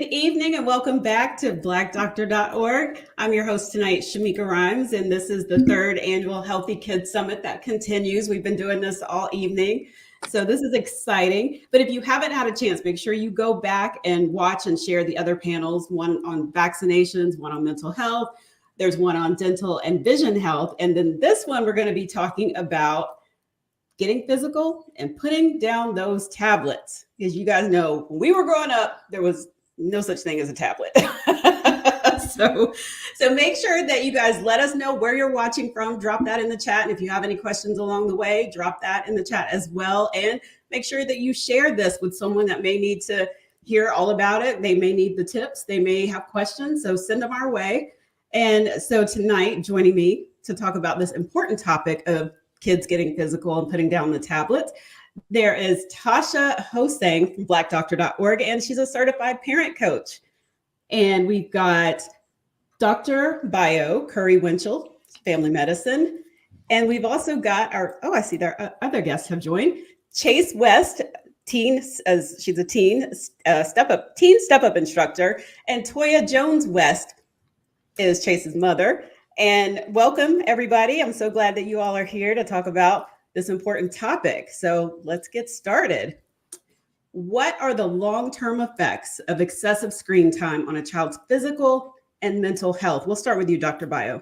Good evening and welcome back to blackdoctor.org. I'm your host tonight, Shamika Rhymes, and this is the third annual Healthy Kids Summit that continues. We've been doing this all evening, so this is exciting. But if you haven't had a chance, make sure you go back and watch and share the other panels, one on vaccinations, one on mental health. There's one on dental and vision health. And then this one, we're going to be talking about getting physical and putting down those tablets. As you guys know, when we were growing up, there was no such thing as a tablet. so make sure that you guys let us know where you're watching from. Drop that in the chat. And if you have any questions along the way, drop that in the chat as well. And make sure that you share this with someone that may need to hear all about it. They may need the tips. They may have questions. So send them our way. And so tonight, joining me to talk about this important topic of kids getting physical and putting down the tablets, there is Tasha Hosang from blackdoctor.org, and she's a certified parent coach. And we've got Dr. Bio Curry Winchell, family medicine. And we've also got I see their other guests have joined. Chase West, she's a teen step up instructor. And Toya Jones West is Chase's mother. And welcome, everybody. I'm so glad that you all are here to talk about this important topic. So let's get started. What are the long-term effects of excessive screen time on a child's physical and mental health? We'll start with you, Dr. Bio.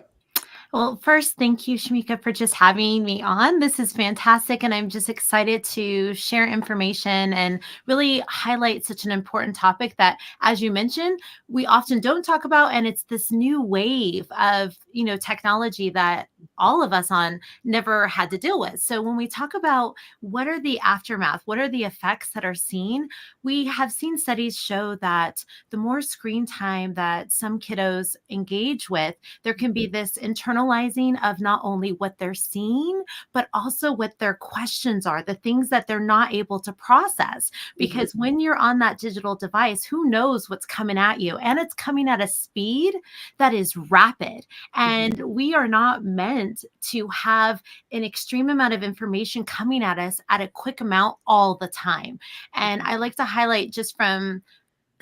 Well, first, thank you, Shamika, for just having me on. This is fantastic, and I'm just excited to share information and really highlight such an important topic that, as you mentioned, we often don't talk about, and it's this new wave of, technology that all of us on never had to deal with. So when we talk about what are the aftermath, what are the effects that are seen, we have seen studies show that the more screen time that some kiddos engage with, there can be this internalizing of not only what they're seeing, but also what their questions are, the things that they're not able to process. Because when you're on that digital device, who knows what's coming at you? And it's coming at a speed that is rapid. And we are not meant to have an extreme amount of information coming at us at a quick amount all the time. And I like to highlight just from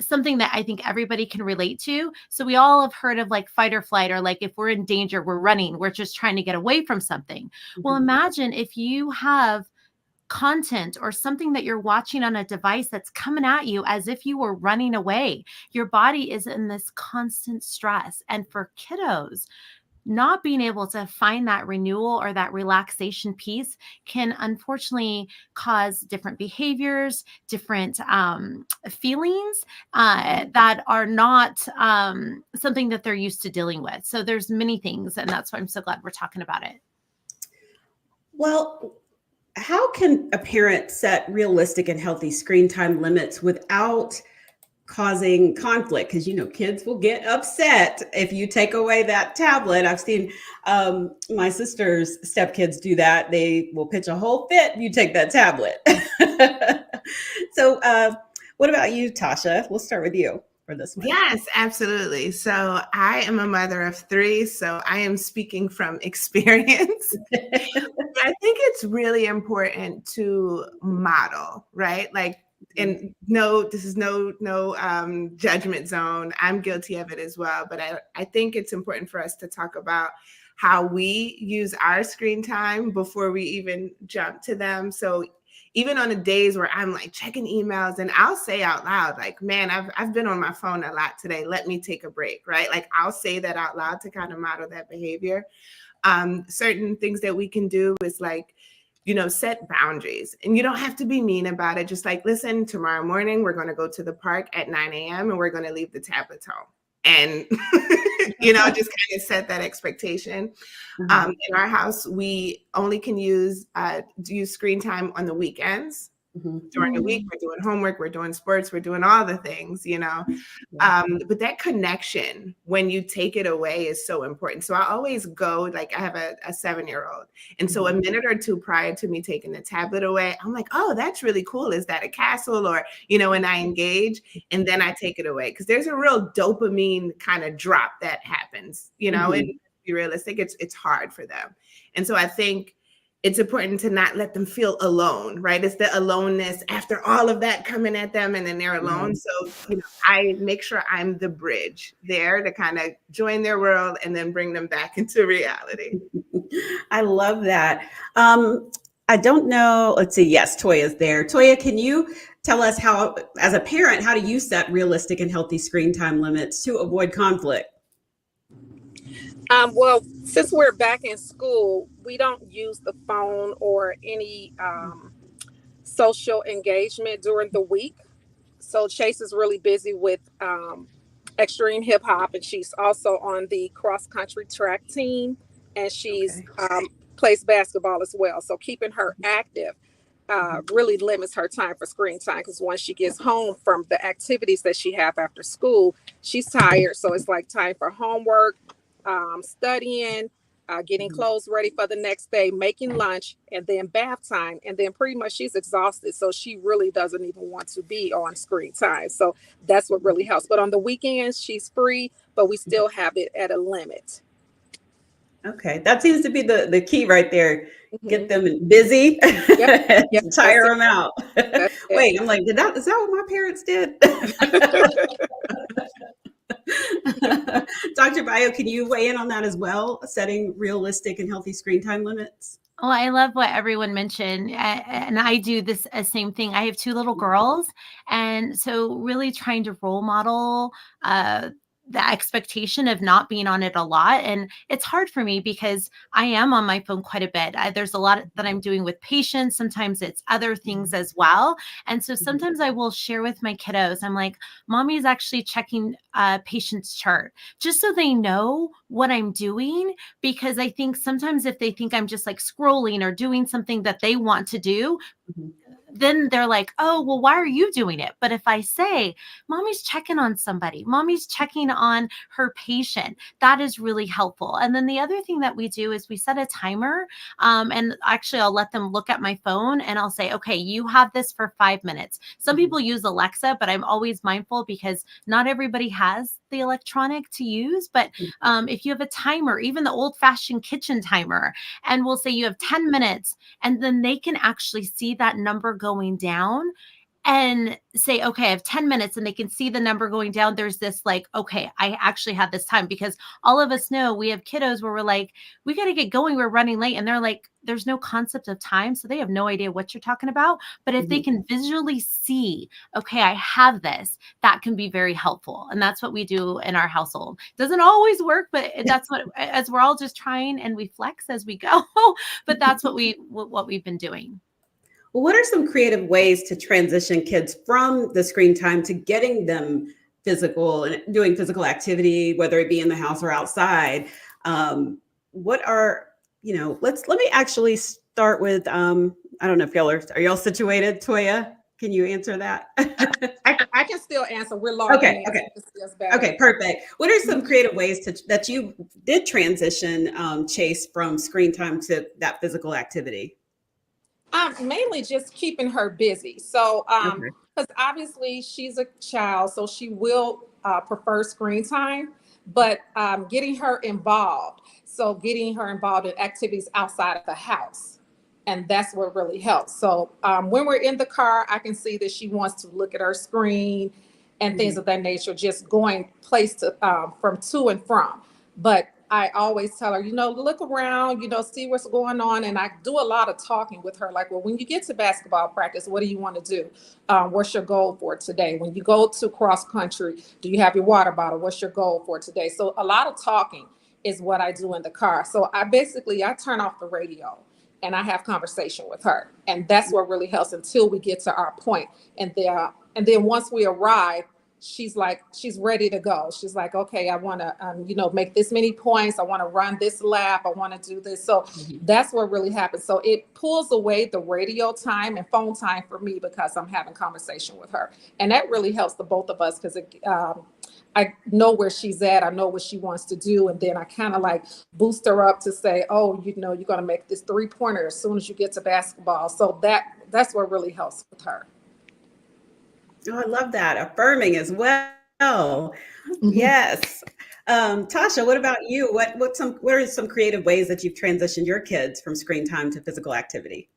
something that I think everybody can relate to. So we all have heard of like fight or flight, or like if we're in danger, we're running, we're just trying to get away from something. Well, imagine if you have content or something that you're watching on a device that's coming at you as if you were running away. Your body is in this constant stress. And for kiddos, not being able to find that renewal or that relaxation piece can unfortunately cause different behaviors, different feelings that are not something that they're used to dealing with. So there's many things, and that's why I'm so glad we're talking about it. Well, how can a parent set realistic and healthy screen time limits without causing conflict? Because kids will get upset if you take away that tablet. I've seen my sister's stepkids do that. They will pitch a whole fit if you take that tablet. So what about you, Tasha? We'll start with you for this one. Yes, absolutely. So I am a mother of 3, so I am speaking from experience. I think it's really important to model, right? Like, and no, this is no judgment zone. I'm guilty of it as well. But I think it's important for us to talk about how we use our screen time before we even jump to them. So even on the days where I'm like checking emails, and I'll say out loud, like, man, I've been on my phone a lot today. Let me take a break, right? Like I'll say that out loud to kind of model that behavior. Certain things that we can do is like, set boundaries, and you don't have to be mean about it. Just like, listen, tomorrow morning, we're going to go to the park at 9 a.m. and we're going to leave the tablets home. And, just kind of set that expectation. In our house, we only can use screen time on the weekends. During the week, we're doing homework, we're doing sports, we're doing all the things, but that connection when you take it away is so important. So I always go, like I have a 7-year-old. And so a minute or two prior to me taking the tablet away, I'm like, oh, that's really cool. Is that a castle? Or, and I engage, and then I take it away. Because there's a real dopamine kind of drop that happens, and to be realistic, it's hard for them. And so I think it's important to not let them feel alone, right? It's the aloneness after all of that coming at them and then they're alone. So, I make sure I'm the bridge there to kind of join their world and then bring them back into reality. I love that. I don't know. Let's see. Yes, Toya's there. Toya, can you tell us how, as a parent, how do you set realistic and healthy screen time limits to avoid conflict? Well, since we're back in school, we don't use the phone or any social engagement during the week. So Chase is really busy with extreme hip hop, and she's also on the cross country track team, and she's plays basketball as well. So keeping her active really limits her time for screen time, because once she gets home from the activities that she have after school, she's tired. So it's like time for homework, studying, getting clothes ready for the next day, making lunch, and then bath time. And then pretty much she's exhausted. So she really doesn't even want to be on screen time. So that's what really helps. But on the weekends, she's free, but we still have it at a limit. Okay. That seems to be the key right there. Get them busy, tire them out. Wait, I'm like, is that what my parents did? Dr. Bayo, can you weigh in on that as well? Setting realistic and healthy screen time limits? Well, I love what everyone mentioned. And I do this same thing. I have 2 little girls. And so really trying to role model the expectation of not being on it a lot. And it's hard for me because I am on my phone quite a bit. There's a lot that I'm doing with patients. Sometimes it's other things as well. And so sometimes I will share with my kiddos, I'm like, mommy is actually checking a patient's chart just so they know what I'm doing. Because I think sometimes if they think I'm just like scrolling or doing something that they want to do, then they're like, oh, well, why are you doing it? But if I say, mommy's checking on somebody, mommy's checking on her patient, that is really helpful. And then the other thing that we do is we set a timer. And actually, I'll let them look at my phone and I'll say, okay, you have this for 5 minutes. Some people use Alexa, but I'm always mindful because not everybody has the electronic to use. But if you have a timer, even the old fashioned kitchen timer, and we'll say you have 10 minutes, and then they can actually see that number going down and say, okay, I have 10 minutes, and they can see the number going down. There's this like, okay, I actually have this time, because all of us know we have kiddos where we're like, we got to get going, we're running late. And they're like, there's no concept of time. So they have no idea what you're talking about. But if they can visually see, okay, I have this, that can be very helpful. And that's what we do in our household. Doesn't always work, but that's what, as we're all just trying and we flex as we go, but that's what we've been doing. Well, what are some creative ways to transition kids from the screen time to getting them physical and doing physical activity, whether it be in the house or outside? What are, let me actually start with, I don't know if are y'all situated, Toya? Can you answer that? I can still answer. We're logged Okay. in. Okay, perfect. What are some creative ways that you did transition Chase from screen time to that physical activity? Mainly just keeping her busy. So, because obviously she's a child, so she will prefer screen time, but getting her involved. So getting her involved in activities outside of the house. And that's what really helps. So when we're in the car, I can see that she wants to look at her screen and things of that nature, just going place to from to and from. But I always tell her, look around, see what's going on. And I do a lot of talking with her. Like, well, when you get to basketball practice, what do you want to do? What's your goal for today? When you go to cross country, do you have your water bottle? What's your goal for today? So a lot of talking is what I do in the car. So I turn off the radio and I have conversation with her. And that's what really helps until we get to our point. And then once we arrive, she's ready to go. She's like, okay, I want to, make this many points. I want to run this lap. I want to do this. So that's what really happens. So it pulls away the radio time and phone time for me because I'm having conversation with her. And that really helps the both of us because I know where she's at. I know what she wants to do. And then I kind of like boost her up to say, oh, you're going to make this 3-pointer as soon as you get to basketball. So that's what really helps with her. Oh, I love that. Affirming as well. well. Yes. Tasha, what about you? What are some creative ways that you've transitioned your kids from screen time to physical activity?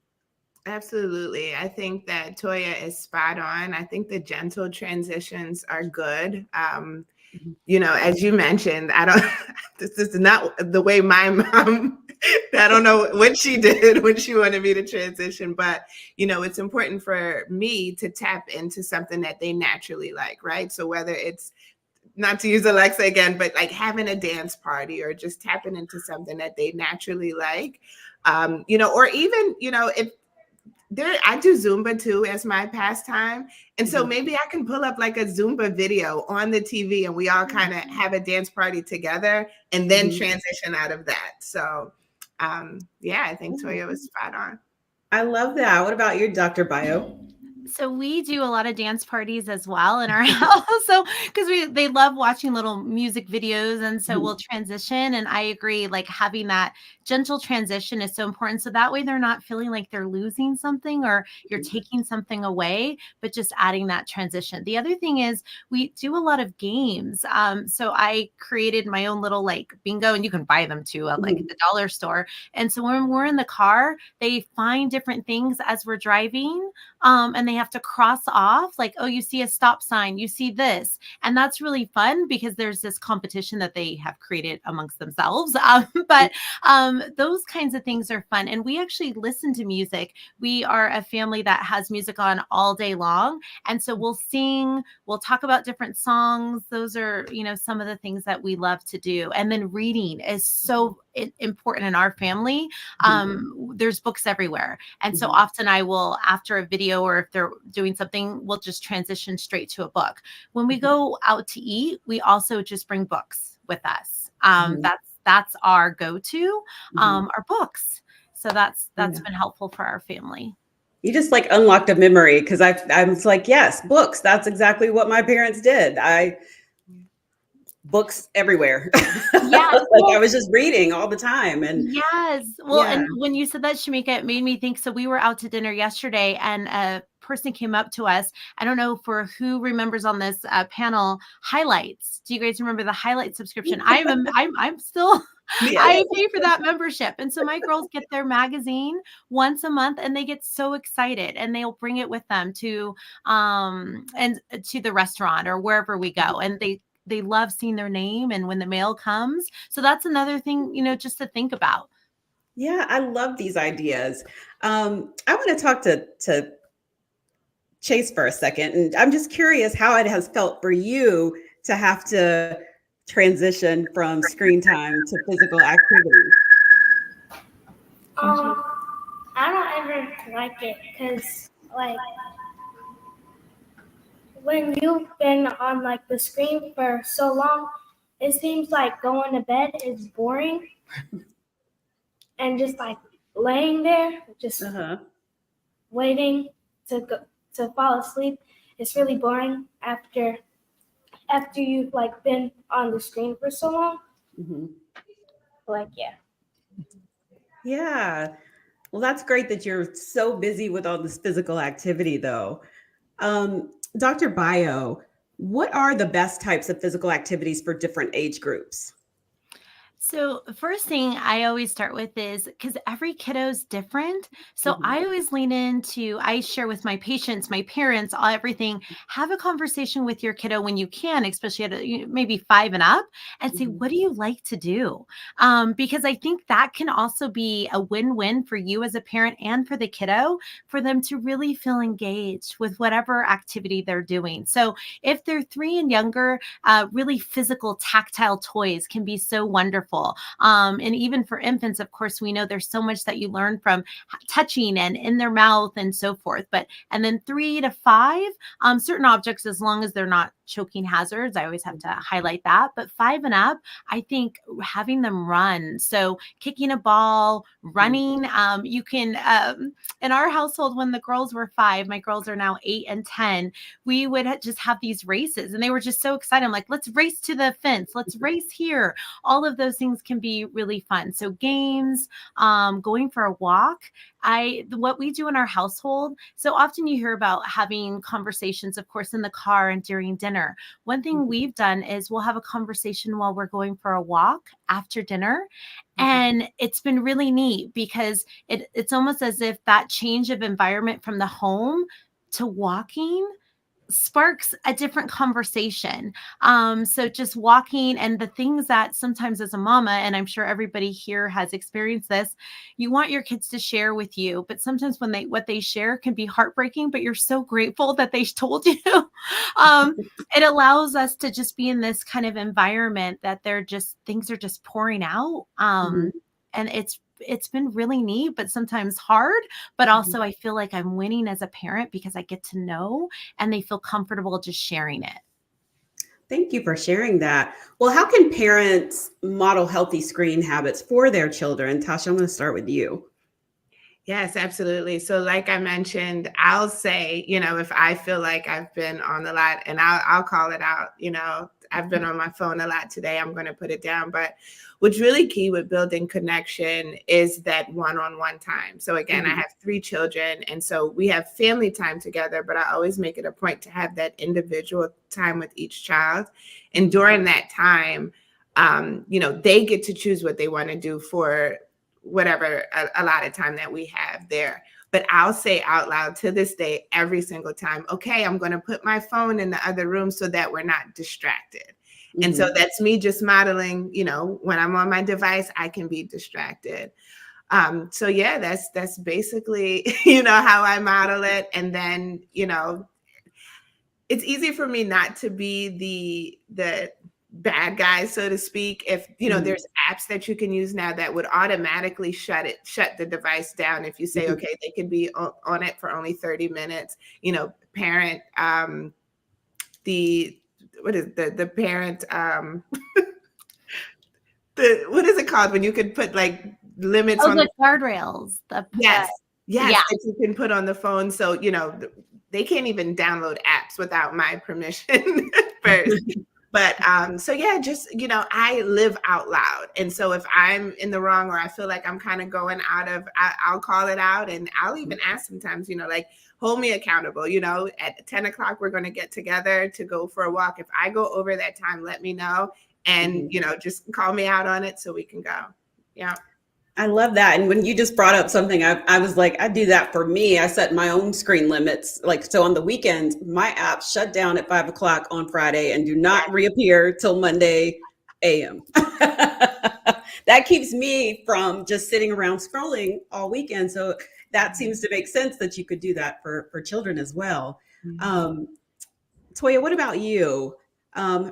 Absolutely. I think that Toya is spot on. I think the gentle transitions are good. As you mentioned, I don't, this is not the way my mom, I don't know what she did when she wanted me to transition, but, it's important for me to tap into something that they naturally like, right? So whether it's, not to use Alexa again, but like having a dance party or just tapping into something that they naturally like, or even, if I do Zumba too as my pastime. And so maybe I can pull up like a Zumba video on the TV and we all kind of have a dance party together and then transition out of that. So I think Toya was spot on. I love that. What about you, Dr. Bio? So we do a lot of dance parties as well in our house. So because they love watching little music videos, and so we'll transition. And I agree, like having that gentle transition is so important. So that way they're not feeling like they're losing something or you're taking something away, but just adding that transition. The other thing is we do a lot of games. So I created my own little like bingo, and you can buy them too at like the dollar store. And so when we're in the car, they find different things as we're driving. And they have to cross off like, oh, you see a stop sign, you see this. And that's really fun because there's this competition that they have created amongst themselves. But those kinds of things are fun. And we actually listen to music. We are a family that has music on all day long. And so we'll sing, we'll talk about different songs. Those are, some of the things that we love to do. And then reading is so important in our family. There's books everywhere. And so often I will, after a video or if they're doing something, we'll just transition straight to a book. When we go out to eat, we also just bring books with us. That's our go-to, our books. So that's been helpful for our family. You just like unlocked a memory because I was like, yes, books. That's exactly what my parents did. Books everywhere. Yeah. Like I was just reading all the time. And yes. Well, and when you said that, Shamika, it made me think. So we were out to dinner yesterday and a person came up to us. I don't know for who remembers on this panel highlights. Do you guys remember the highlight subscription? I'm still, I pay for that membership. And so my girls get their magazine once a month and they get so excited and they'll bring it with them to the restaurant or wherever we go. And they love seeing their name and when the mail comes. So that's another thing, just to think about. Yeah, I love these ideas. I want to talk to Chase for a second. And I'm just curious how it has felt for you to have to transition from screen time to physical activity. I don't ever like it because like when you've been on like the screen for so long, it seems like going to bed is boring and just like laying there, just waiting to fall asleep. It's really boring after you've like been on the screen for so long. Like, Yeah. Well, that's great that you're so busy with all this physical activity though. Dr. Bio, what are the best types of physical activities for different age groups? So the first thing I always start with is because every kiddo is different. So I always lean into, I share with my patients, my parents, everything. Have a conversation with your kiddo when you can, especially at maybe 5 and up, and say, what do you like to do? Because I think that can also be a win-win for you as a parent and for the kiddo, for them to really feel engaged with whatever activity they're doing. So if they're 3 and younger, really physical, tactile toys can be so wonderful. And even for infants, of course, we know there's so much that you learn from touching and in their mouth and so forth. And then 3 to 5, certain objects, as long as they're not choking hazards, I always have to highlight that. But 5 and up, I think having them run. So kicking a ball, running, you can, in our household, when the girls were 5, my girls are now 8 and 10, we would just have these races and they were just so excited. I'm like, let's race to the fence. Let's race here. All of those things can be really fun. So games, going for a walk. What we do in our household, so often you hear about having conversations, of course, in the car and during dinner. dinner. One thing we've done is we'll have a conversation while we're going for a walk after dinner. And it's been really neat because it's almost as if that change of environment from the home to walking sparks a different conversation. So just walking, and the things that sometimes as a mama, and I'm sure everybody here has experienced this, you want your kids to share with you, but sometimes when what they share can be heartbreaking, but you're so grateful that they told you. It allows us to just be in this kind of environment that things are just pouring out. And it's been really neat, but sometimes hard, but also I feel like I'm winning as a parent because I get to know and they feel comfortable just sharing it. Thank you for sharing that. Well, how can parents model healthy screen habits for their children? Tasha, I'm going to start with you. Yes, absolutely. So like I mentioned, I'll say, if I feel like I've been on a lot, and I'll call it out, I've been on my phone a lot today, I'm going to put it down. But what's really key with building connection is that one-on-one time. So again, I have 3 children, and so we have family time together, but I always make it a point to have that individual time with each child. And during that time, they get to choose what they want to do for whatever a lot of time that we have there. But I'll say out loud to this day, every single time, okay, I'm going to put my phone in the other room so that we're not distracted. And so that's me just modeling, when I'm on my device, I can be distracted. So yeah, that's basically, how I model it. And then, it's easy for me not to be the bad guys, so to speak. If there's apps that you can use now that would automatically shut the device down if you say okay, they could be on it for only 30 minutes. Parent what is the parent what is it called when you could put like limits on the guardrails? Yes, that you can put on the phone, so they can't even download apps without my permission first. But so yeah, just, I live out loud. And so if I'm in the wrong, or I feel like I'm kind of going I'll call it out. And I'll even ask sometimes, like, hold me accountable, at 10 o'clock, we're going to get together to go for a walk. If I go over that time, let me know. And, just call me out on it so we can go. Yeah. I love that. And when you just brought up something, I was like, I do that for me. I set my own screen limits. Like, so on the weekends, my apps shut down at 5 o'clock on Friday and do not reappear till Monday AM. That keeps me from just sitting around scrolling all weekend. So that seems to make sense that you could do that for children as well. Toya, what about you? How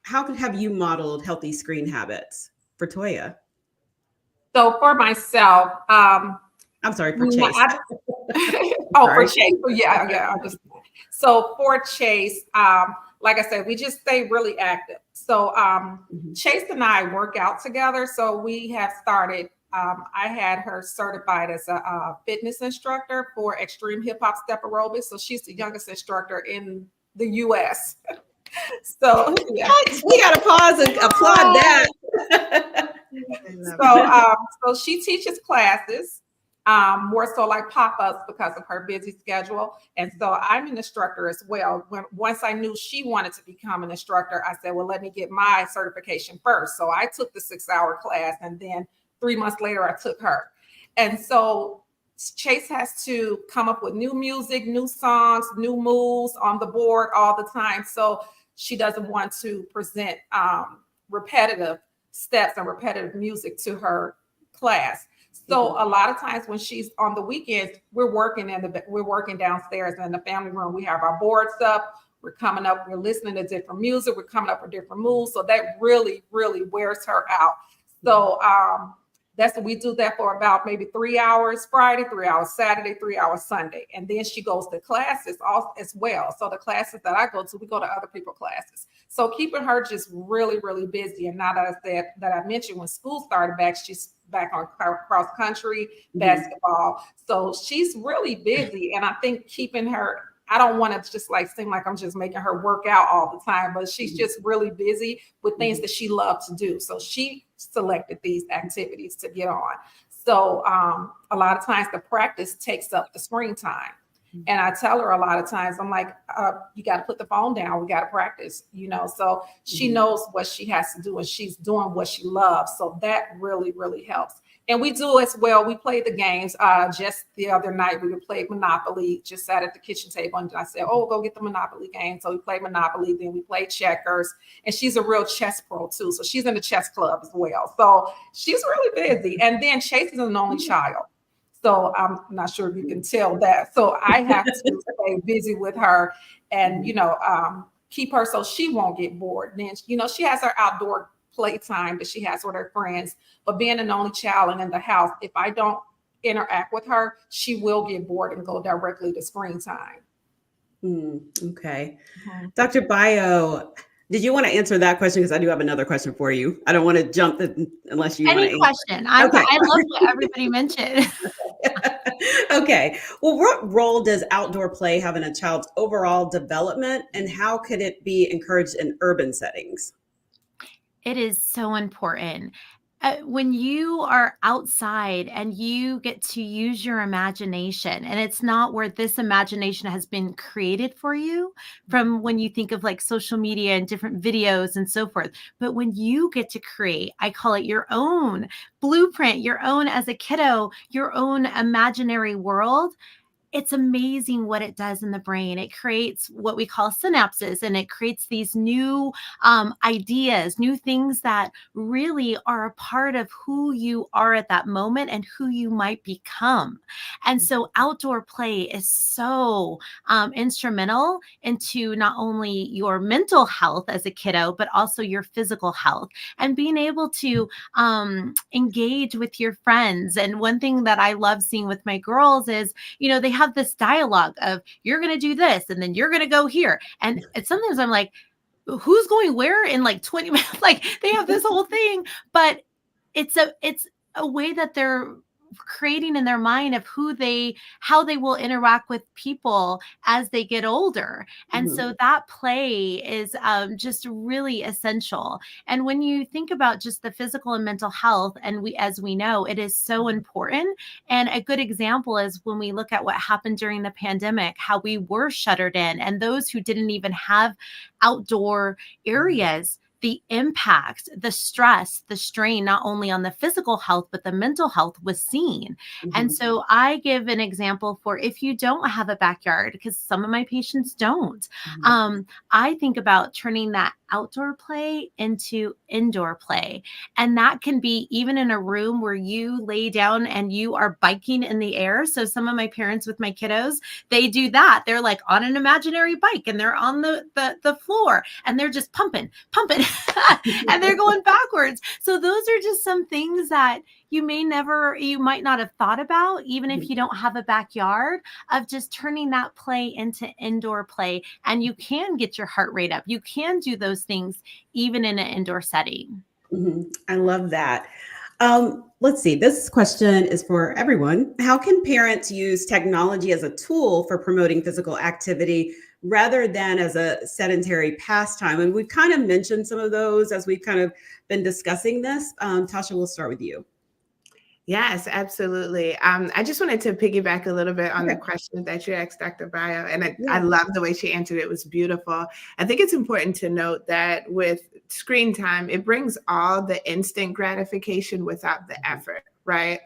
have you modeled healthy screen habits for Toya? So for myself, I'm sorry, for Chase. For Chase. Yeah. So for Chase, like I said, we just stay really active. So Chase and I work out together. So we have started, I had her certified as a fitness instructor for extreme hip hop step aerobics. So she's the youngest instructor in the US. So yeah. We got to pause and applaud that. So she teaches classes, more so like pop-ups because of her busy schedule. And so I'm an instructor as well. Once I knew she wanted to become an instructor, I said, well, let me get my certification first. So I took the 6-hour class, and then 3 months later, I took her. And so Chase has to come up with new music, new songs, new moves on the board all the time. So she doesn't want to present repetitive steps and repetitive music to her class. So a lot of times when she's on the weekends, we're working downstairs in the family room. We have our boards up. We're coming up. We're listening to different music. We're coming up with different moves. So that really, really wears her out. So that's what we do that for about maybe 3 hours Friday, 3 hours Saturday, 3 hours Sunday. And then she goes to classes as well. So the classes that I go to, we go to other people's classes. So keeping her just really, really busy. And now that I mentioned, when school started back, she's back on cross country, basketball. So she's really busy. And I think keeping her, I don't want to just like seem like I'm just making her work out all the time, but she's just really busy with things that she loves to do. So she selected these activities to get on. So a lot of times the practice takes up the screen time. And I tell her a lot of times, I'm like, you got to put the phone down. We got to practice, so she knows what she has to do and she's doing what she loves. So that really, really helps. And we do as well. We play the games. Just the other night, we played Monopoly, just sat at the kitchen table. And I said, oh, go get the Monopoly game. So we played Monopoly. Then we played checkers. And she's a real chess pro, too. So she's in the chess club as well. So she's really busy. And then Chase is an only child. So I'm not sure if you can tell that. So I have to stay busy with her and, keep her so she won't get bored. Then, she has her outdoor playtime that she has with her friends, but being an only child and in the house, if I don't interact with her, she will get bored and go directly to screen time. Okay. Dr. Bio, did you want to answer that question? Because I do have another question for you. I don't want to jump unless you want to Any question. I love what everybody mentioned. Okay. Well, what role does outdoor play have in a child's overall development, and how could it be encouraged in urban settings? It is so important. When you are outside and you get to use your imagination, and it's not where this imagination has been created for you from when you think of like social media and different videos and so forth, but when you get to create, I call it your own blueprint, your own as a kiddo, your own imaginary world. It's amazing what it does in the brain. It creates what we call synapses, and it creates these new ideas, new things that really are a part of who you are at that moment and who you might become. And so outdoor play is so instrumental into not only your mental health as a kiddo, but also your physical health and being able to engage with your friends. And one thing that I love seeing with my girls is, they have this dialogue of you're going to do this and then you're going to go here. And sometimes I'm like, who's going where in like 20 minutes? Like they have this whole thing, but it's a way that they're creating in their mind of how they will interact with people as they get older. And so that play is just really essential. And when you think about just the physical and mental health, and as we know, it is so important. And a good example is when we look at what happened during the pandemic, how we were shuttered in, and those who didn't even have outdoor areas, the impact, the stress, the strain, not only on the physical health, but the mental health was seen. And so I give an example for if you don't have a backyard, because some of my patients don't, I think about turning that outdoor play into indoor play. And that can be even in a room where you lay down and you are biking in the air. So some of my parents with my kiddos, they do that. They're like on an imaginary bike and they're on the floor and they're just pumping and they're going backwards. So those are just some things that you might not have thought about, even if you don't have a backyard, of just turning that play into indoor play. And you can get your heart rate up. You can do those things even in an indoor setting. I love that. Let's see. This question is for everyone. How can parents use technology as a tool for promoting physical activity rather than as a sedentary pastime? And we've kind of mentioned some of those as we've kind of been discussing this. Tasha, we'll start with you. Yes, absolutely. I just wanted to piggyback a little bit on the question that you asked Dr. Bio, and I love the way she answered it. It was beautiful. I think it's important to note that with screen time, it brings all the instant gratification without the effort, right?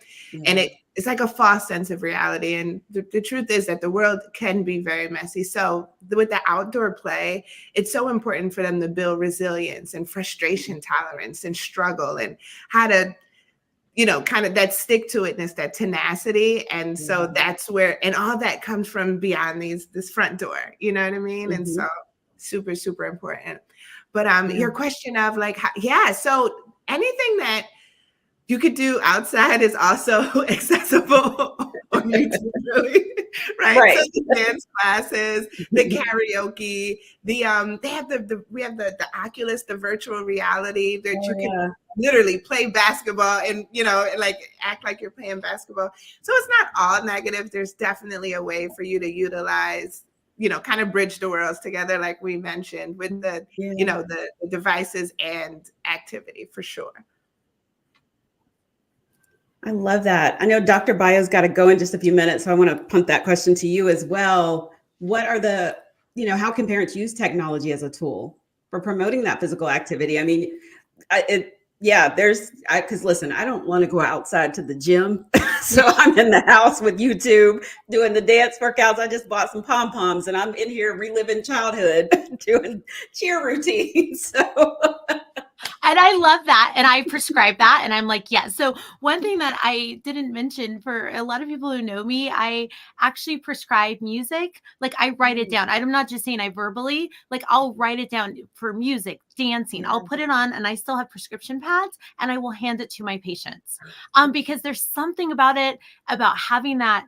And it's like a false sense of reality. And the truth is that the world can be very messy. So with the outdoor play, it's so important for them to build resilience and frustration tolerance and struggle and how to kind of that stick-to-itness, that tenacity. And so that's where, and all that comes from beyond this front door, you know what I mean? And so super, super important. But your question of like, so anything that you could do outside is also accessible on YouTube, really, right? So the dance classes, the karaoke, we have the Oculus, the virtual reality that you can literally play basketball and like act like you're playing basketball. So it's not all negative. There's definitely a way for you to utilize, kind of bridge the worlds together, like we mentioned, with the the devices and activity, for sure. I love that. I know Dr. Bio's got to go in just a few minutes, so I want to punt that question to you as well. What are the, how can parents use technology as a tool for promoting that physical activity? I mean, because listen, I don't want to go outside to the gym. So I'm in the house with YouTube doing the dance workouts. I just bought some pom-poms and I'm in here reliving childhood doing cheer routines. So And I love that. And I prescribe that. And I'm like, yeah. So one thing that I didn't mention for a lot of people who know me, I actually prescribe music. Like I write it down. I'm not just saying I verbally, like I'll write it down for music, dancing. I'll put it on and I still have prescription pads and I will hand it to my patients. Because there's something about it, about having that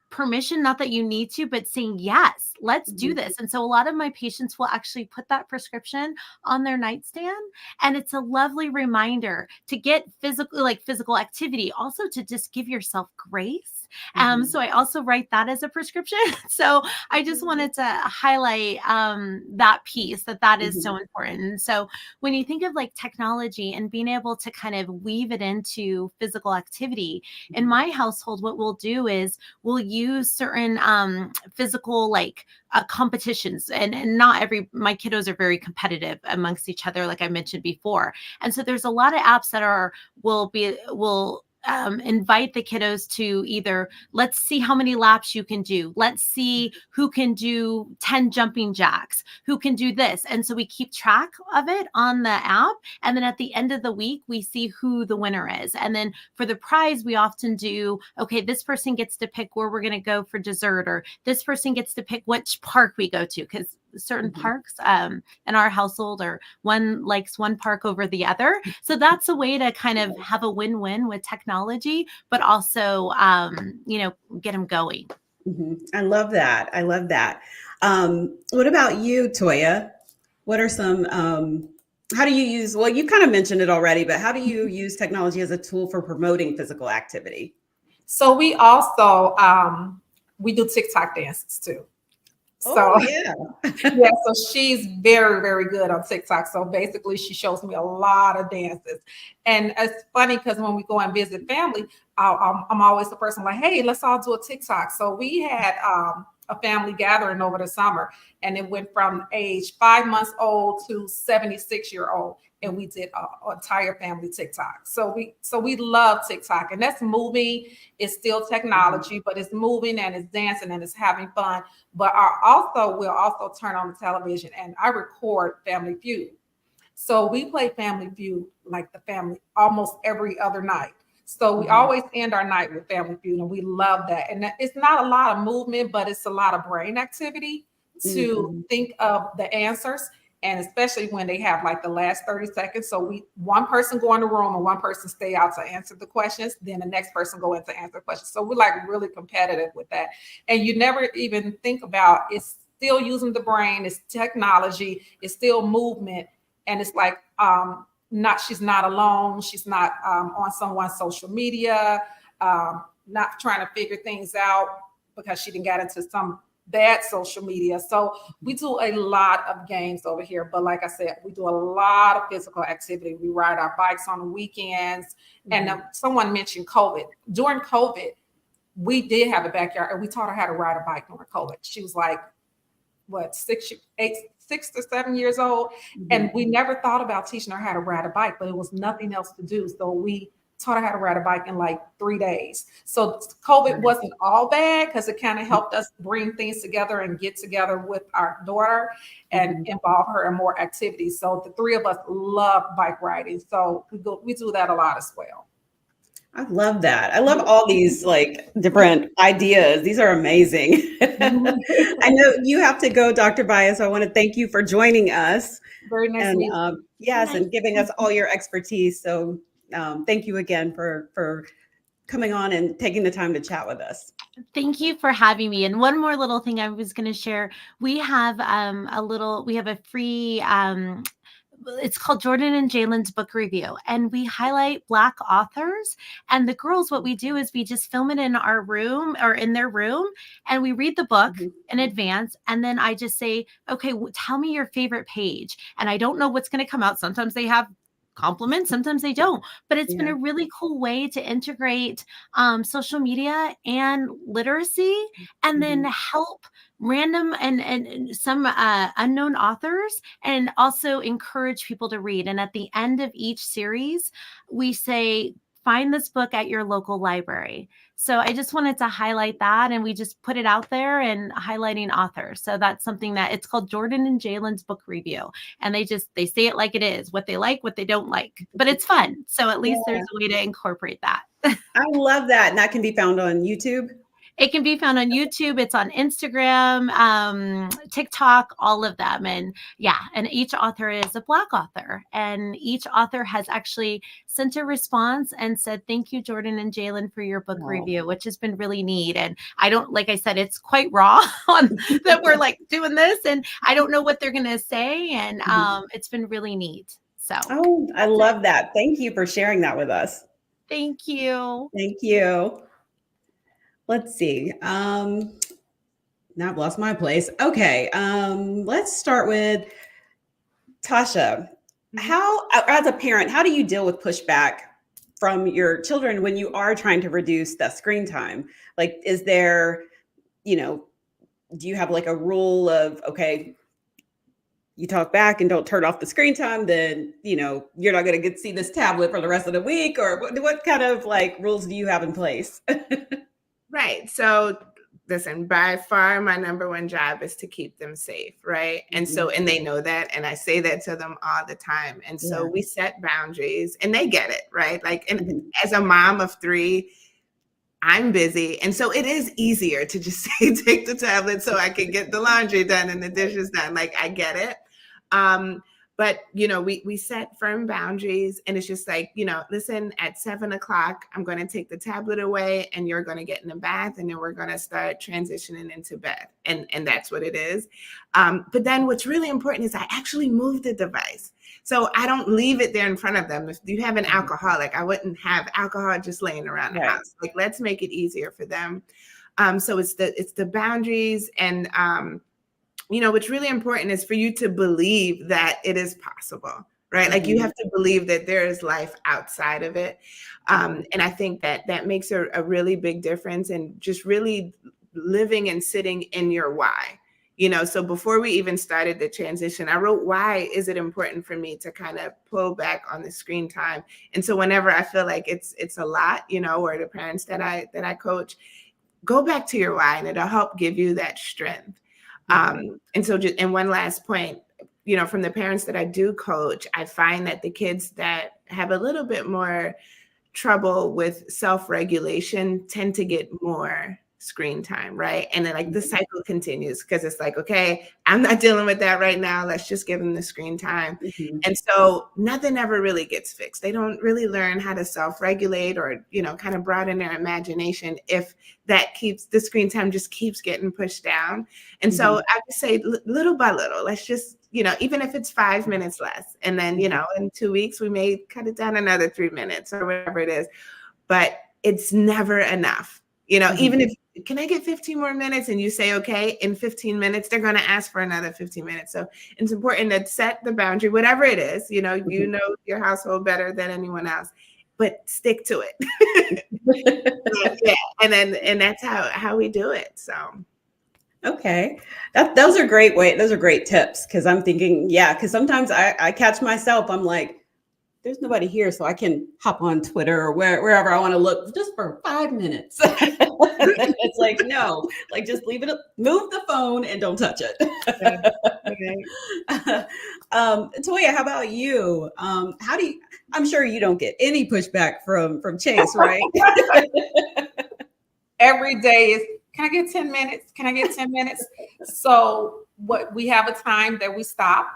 permission, not that you need to, but saying, yes, let's do this. And so a lot of my patients will actually put that prescription on their nightstand. And it's a lovely reminder to get physical activity, also to just give yourself grace. So I also write that as a prescription. So I just wanted to highlight that piece, that is so important. And so when you think of like technology and being able to kind of weave it into physical activity, in my household, what we'll do is we'll use certain physical competitions, and not my kiddos are very competitive amongst each other, like I mentioned before. And so there's a lot of apps that will invite the kiddos to either, let's see how many laps you can do. Let's see who can do 10 jumping jacks, who can do this. And so we keep track of it on the app. And then at the end of the week, we see who the winner is. And then for the prize, we often do, okay, this person gets to pick where we're going to go for dessert, or this person gets to pick which park we go to, because certain parks in our household, or one likes one park over the other. So that's a way to kind of have a win-win with technology, but also, get them going. I love that. I love that. What about you, Toya? What are some, how do you use, well, you kind of mentioned it already, but how do you use technology as a tool for promoting physical activity? So we also, we do TikTok dances too. So yeah. So she's very, very good on TikTok. So basically she shows me a lot of dances. And it's funny because when we go and visit family, I'm always the person like, hey, let's all do a TikTok. So we had a family gathering over the summer, and it went from age 5 months old to 76-year-old. And we did an entire family TikTok. So we love TikTok, and that's moving. It's still technology, but it's moving and it's dancing and it's having fun. But we'll also turn on the television, and I record Family Feud. So we play Family Feud like the family almost every other night. So we always end our night with Family Feud, and we love that. And it's not a lot of movement, but it's a lot of brain activity to think of the answers. And especially when they have like the last 30 seconds. So one person go in the room and one person stay out to answer the questions. Then the next person go in to answer the questions. So we're like really competitive with that. And you never even think about, it's still using the brain, it's technology, it's still movement. And it's like, she's not alone. She's not on someone's social media, not trying to figure things out because she didn't get into some bad social media. So we do a lot of games over here. But like I said, we do a lot of physical activity. We ride our bikes on the weekends. And someone mentioned COVID. During COVID, we did have a backyard, and we taught her how to ride a bike during COVID. She was like, 6 to 7 years old. And we never thought about teaching her how to ride a bike, but it was nothing else to do. So we taught her how to ride a bike in like 3 days. So COVID wasn't all bad, because it kind of helped us bring things together and get together with our daughter and involve her in more activities. So the three of us love bike riding. So we do that a lot as well. I love that. I love all these like different ideas. These are amazing. I know you have to go, Dr. Bio, so I want to thank you for joining us. Very nice. And and giving us all your expertise. So thank you again for coming on and taking the time to chat with us. Thank you for having me. And one more little thing I was going to share. We have a free, it's called Jordan and Jalen's Book Review, and we highlight Black authors. And the girls, what we do is we just film it in our room or in their room, and we read the book in advance. And then I just say, okay, tell me your favorite page. And I don't know what's going to come out. Sometimes they have compliments, sometimes they don't, but it's been Yeah. a really cool way to integrate social media and literacy, and then help random and some unknown authors, and also encourage people to read. And at the end of each series, we say, find this book at your local library. So I just wanted to highlight that, and we just put it out there and highlighting authors. So that's something that it's called Jordan and Jalen's Book Review. And they say it like it is, what they like, what they don't like, but it's fun. So at least there's a way to incorporate that. I love that. And that can be found on YouTube. It can be found on YouTube. It's on Instagram, TikTok, all of them. And yeah, and each author is a Black author. And each author has actually sent a response and said, thank you, Jordan and Jalen, for your book review, which has been really neat. And I don't, like I said, it's quite raw on that we're like doing this, and I don't know what they're going to say. And it's been really neat. So, oh, I love that. Thank you for sharing that with us. Thank you. Thank you. Let's see. Now I've lost my place. Okay. Let's start with Tasha. How, as a parent, how do you deal with pushback from your children when you are trying to reduce that screen time? Like, is there, do you have like a rule of, okay, you talk back and don't turn off the screen time, then, you're not going to see this tablet for the rest of the week? Or what kind of like rules do you have in place? Right. So listen, by far, my number one job is to keep them safe. Right. And so, and they know that, and I say that to them all the time. And so we set boundaries, and they get it. Right. Like, and as a mom of 3, I'm busy. And so it is easier to just say, take the tablet so I can get the laundry done and the dishes done. Like, I get it. But, we set firm boundaries, and it's just like, listen, at 7:00, I'm going to take the tablet away, and you're going to get in the bath, and then we're going to start transitioning into bed. And that's what it is. But then what's really important is I actually move the device. So I don't leave it there in front of them. If you have an alcoholic, I wouldn't have alcohol just laying around the house. Like, let's make it easier for them. So it's the boundaries, and, what's really important is for you to believe that it is possible, right? Like, you have to believe that there is life outside of it. And I think that makes a really big difference in just really living and sitting in your why. So before we even started the transition, I wrote, why is it important for me to kind of pull back on the screen time? And so whenever I feel like it's a lot, or the parents that I coach, go back to your why, and it'll help give you that strength. And so and one last point, from the parents that I do coach, I find that the kids that have a little bit more trouble with self-regulation tend to get more screen time, right? And then like the cycle continues, because it's like, okay, I'm not dealing with that right now. Let's just give them the screen time. And so nothing ever really gets fixed. They don't really learn how to self-regulate or, kind of broaden their imagination if that keeps the screen time just keeps getting pushed down. And so I would say little by little, let's just, even if it's 5 minutes less, and then, in 2 weeks, we may cut it down another 3 minutes or whatever it is, but it's never enough. Even if, can I get 15 more minutes? And you say, okay, in 15 minutes, they're going to ask for another 15 minutes. So it's important to set the boundary, whatever it is, you know your household better than anyone else, but stick to it. Yeah. And that's how we do it. So. Okay. Those are great tips. Cause I'm thinking, cause sometimes I catch myself, I'm like, there's nobody here, so I can hop on Twitter or wherever I want to look just for 5 minutes. It's like, no, like just leave it, move the phone and don't touch it. Toya, how about you? I'm sure you don't get any pushback from Chase, right? Every day is, can I get 10 minutes? Can I get 10 minutes? So we have a time that we stop.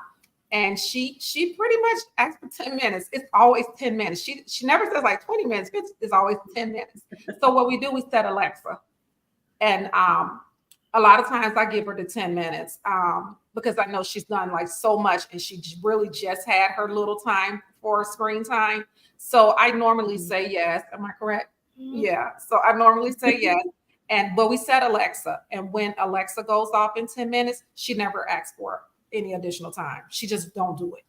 And she pretty much asks for 10 minutes. It's always 10 minutes. She never says like 20 minutes. It's always 10 minutes. So what we do, we set Alexa. And a lot of times I give her the 10 minutes because I know she's done like so much, and she really just had her little time for screen time. So I normally say yes. Am I correct? Yeah. So I normally say yes. But we set Alexa. And when Alexa goes off in 10 minutes, she never asks for it any additional time. She just don't do it.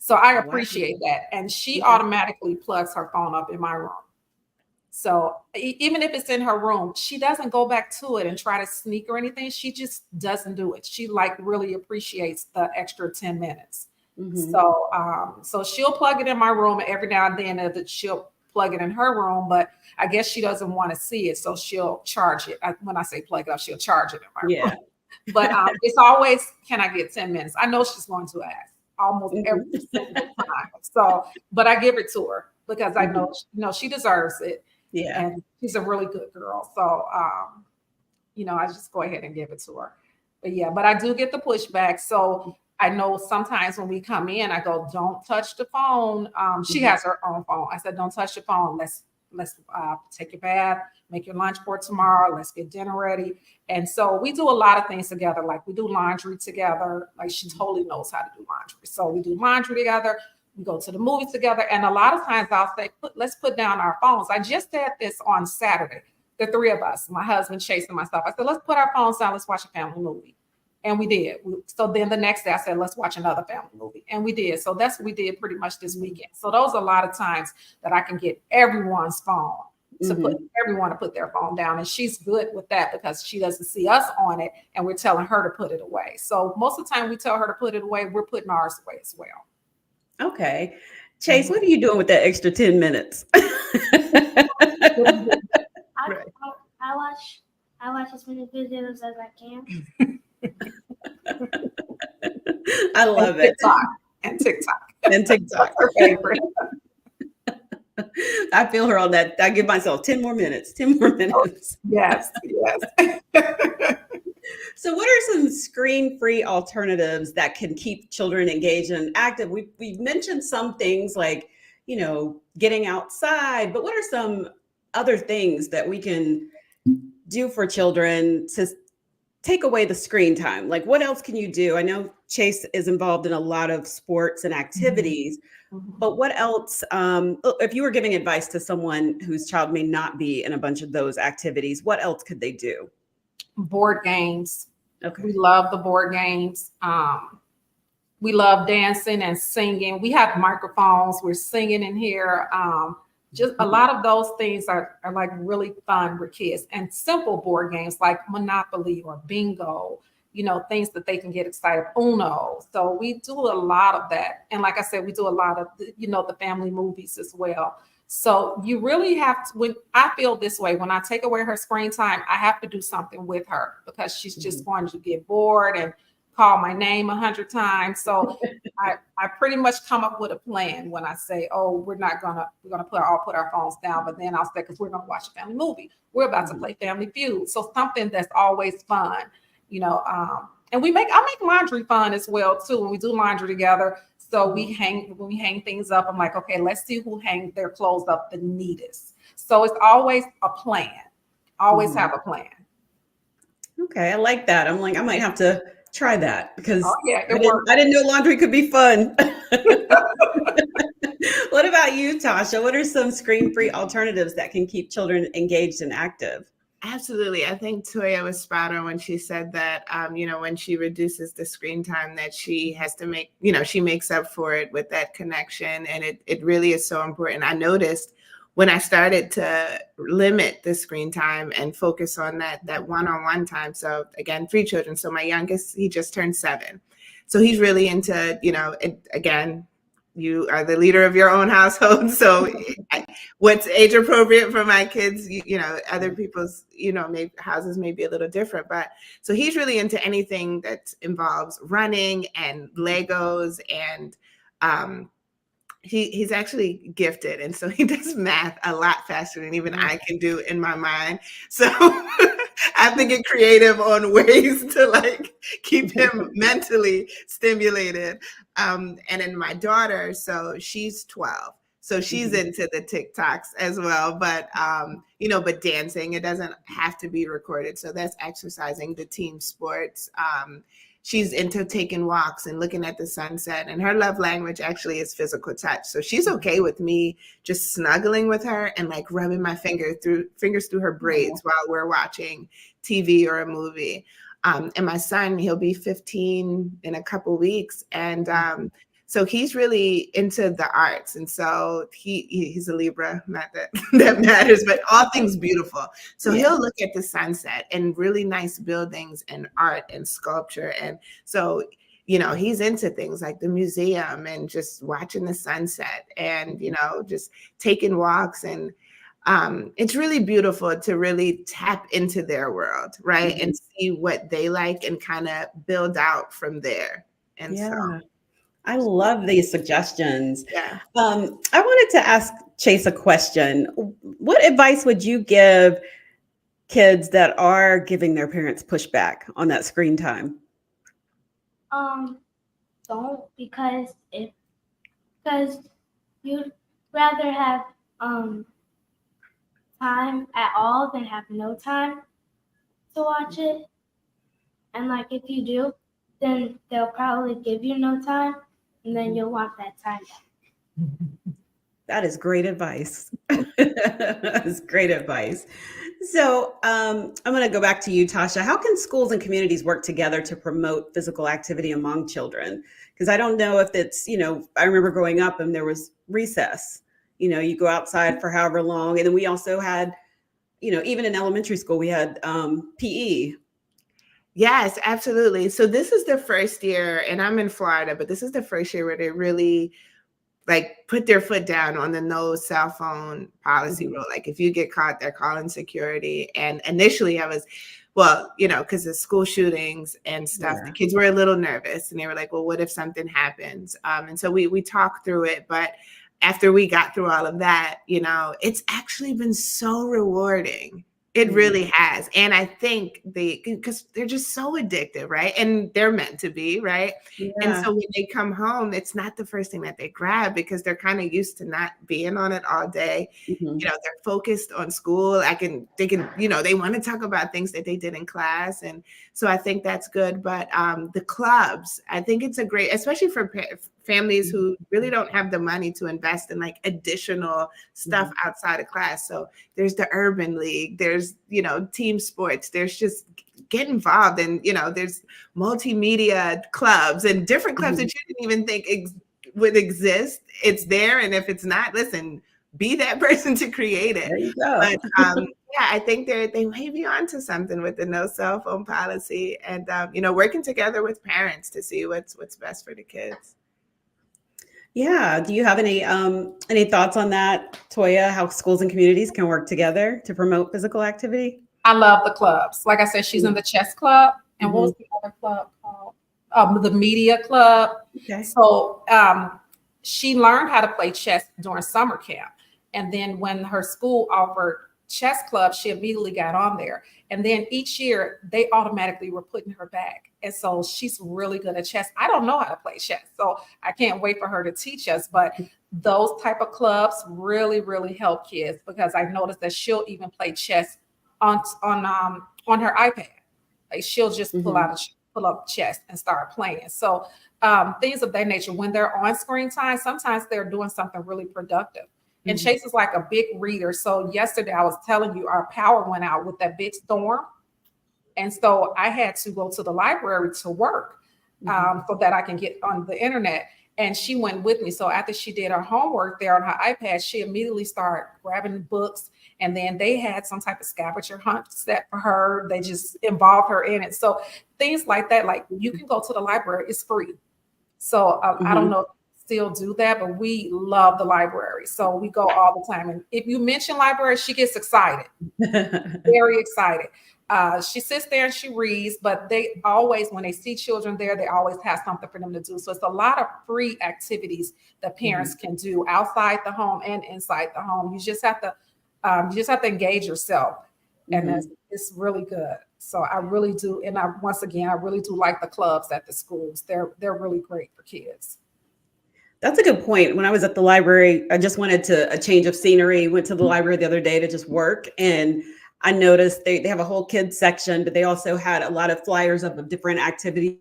So I Wow. appreciate that. And she Yeah. automatically plugs her phone up in my room. So even if it's in her room, she doesn't go back to it and try to sneak or anything. She just doesn't do it. She like really appreciates the extra 10 minutes. Mhm. So she'll plug it in my room, and every now and then she'll plug it in her room, but I guess she doesn't want to see it, so she'll charge it. When I say plug it up, she'll charge it in my Yeah. room. But it's always, can I get 10 minutes? I know she's going to ask almost every single time. So, but I give it to her because I know, she deserves it. Yeah. And she's a really good girl. So, I just go ahead and give it to her. But I do get the pushback. So I know sometimes when we come in, I go, don't touch the phone. She has her own phone. I said, don't touch the phone. Let's take your bath, make your lunch for tomorrow. Let's get dinner ready. And so we do a lot of things together. Like we do laundry together. Like she totally knows how to do laundry. So we do laundry together. We go to the movies together. And a lot of times I'll say, let's put down our phones. I just did this on Saturday. The three of us, my husband, Chase, and myself. I said, let's put our phones down. Let's watch a family movie. And we did. So then the next day I said, let's watch another family movie. And we did. So that's what we did pretty much this weekend. So those are a lot of times that I can get everyone's phone to put everyone to put their phone down. And she's good with that because she doesn't see us on it and we're telling her to put it away. So most of the time we tell her to put it away, we're putting ours away as well. Okay. Chase, what are you doing with that extra 10 minutes? I watch as many videos as I can. I love it. TikTok. And TikTok. Her favorite. I feel her on that. I give myself 10 more minutes. 10 more minutes. Yes. So what are some screen-free alternatives that can keep children engaged and active? We've mentioned some things like, getting outside, but what are some other things that we can do for children to take away the screen time? Like what else can you do? I know Chase is involved in a lot of sports and activities, but what else, if you were giving advice to someone whose child may not be in a bunch of those activities, what else could they do? Board games. Okay. We love the board games. We love dancing and singing. We have microphones. We're singing in here. Just a lot of those things are like really fun with kids, and simple board games like Monopoly or Bingo, things that they can get excited. Uno. So we do a lot of that. And like I said, we do a lot of, the family movies as well. So you really have to, when I feel this way, when I take away her screen time, I have to do something with her because she's just going to get bored and call my name 100 times. So I pretty much come up with a plan when I say, oh, we're gonna put our phones down, but then I'll say, because we're gonna watch a family movie. We're about to play Family Feud. So something that's always fun, and I make laundry fun as well too when we do laundry together. So when we hang things up, I'm like, okay, let's see who hangs their clothes up the neatest. So it's always a plan. Always have a plan. Okay, I like that. I'm like, I might have to try that because I didn't know laundry could be fun. What about you, Tasha? What are some screen-free alternatives that can keep children engaged and active? Absolutely. I think Toya was spot on when she said that, when she reduces the screen time that she has to make, she makes up for it with that connection. And it really is so important. I noticed when I started to limit the screen time and focus on that one-on-one time. So again, 3 children. So my youngest, he just turned 7. So he's really into, again, you are the leader of your own household. So what's age appropriate for my kids, other people's, houses may be a little different, but so he's really into anything that involves running and Legos and, he's actually gifted. And so he does math a lot faster than even I can do in my mind. So I have to get creative on ways to keep him mentally stimulated. And then my daughter, so she's 12. So she's into the TikToks as well, but but dancing, it doesn't have to be recorded. So that's exercising, the team sports. She's into taking walks and looking at the sunset, and her love language actually is physical touch. So she's okay with me just snuggling with her and rubbing my fingers through her braids while we're watching TV or a movie. And my son, he'll be 15 in a couple weeks. And So he's really into the arts. And so he's a Libra, not that that matters, but all things beautiful. So he'll look at the sunset and really nice buildings and art and sculpture. And so, you know, he's into things like the museum and just watching the sunset and, you know, just taking walks. And it's really beautiful to really tap into their world, right? And see what they like and kind of build out from there. And so I love these suggestions. yeah. I wanted to ask Chase a question. What advice would you give kids that are giving their parents pushback on that screen time? Don't, because you'd rather have time at all than have no time to watch it. And like if you do, then they'll probably give you no time, and then you'll want that time back. That is great advice. That's great advice. So I'm going to go back to you, Tasha. How can schools and communities work together to promote physical activity among children? Because I don't know if it's, you know, I remember growing up and there was recess. You know, you go outside for however long. And then we also had, you know, even in elementary school, we had PE. Yes, absolutely. So this is the first year, and I'm in Florida, but this is the first year where they really like put their foot down on the no cell phone policy rule. Like if you get caught, they're calling security. And initially I was, well, you know, because of school shootings and stuff, the kids were a little nervous and they were like, well, what if something happens? And so we talked through it. But after we got through all of that, you know, it's actually been so rewarding. It really has. And I think because they're just so addictive, right? And they're meant to be, right? Yeah. And so when they come home, it's not the first thing that they grab because they're kind of used to not being on it all day. You know, they're focused on school. They can, you know, they want to talk about things that they did in class. And so I think that's good. But the clubs, I think it's a great, especially for families who really don't have the money to invest in like additional stuff outside of class. So there's the Urban League, there's, you know, team sports, there's just get involved and, you know, there's multimedia clubs and different clubs that you didn't even think would exist. It's there. And if it's not, listen, be that person to create it. There you go. But yeah, I think they may be onto something with the no cell phone policy and, you know, working together with parents to see what's best for the kids. Yeah. Do you have any thoughts on that, Toya, how schools and communities can work together to promote physical activity? I love the clubs. Like I said, she's in the chess club. And what was the other club called? The media club. Okay. So she learned how to play chess during summer camp. And then when her school offered chess club, she immediately got on there. And then each year they automatically were putting her back. And so she's really good at chess. I don't know how to play chess, so I can't wait for her to teach us. But those type of clubs really, really help kids because I noticed that she'll even play chess on her iPad. Like she'll just pull up chess and start playing. So things of that nature. When they're on screen time, sometimes they're doing something really productive. And Chase is like a big reader. So yesterday I was telling you our power went out with that big storm. And so I had to go to the library to work so that I can get on the internet. And she went with me. So after she did her homework there on her iPad, she immediately started grabbing books. And then they had some type of scavenger hunt set for her. They just involved her in it. So things like that, like you can go to the library, it's free. So I don't know if you still do that, but we love the library. So we go all the time. And if you mention library, she gets excited, very excited. She sits there and she reads, but they always, when they see children there, they always have something for them to do. So it's a lot of free activities that parents can do outside the home and inside the home. You just have to engage yourself, and it's really good. So I really do, and I really do like the clubs at the schools. They're really great for kids. That's a good point. When I was at the library, I just wanted a change of scenery. Went to the library the other day to just work, and I noticed they have a whole kids section, but they also had a lot of flyers of different activities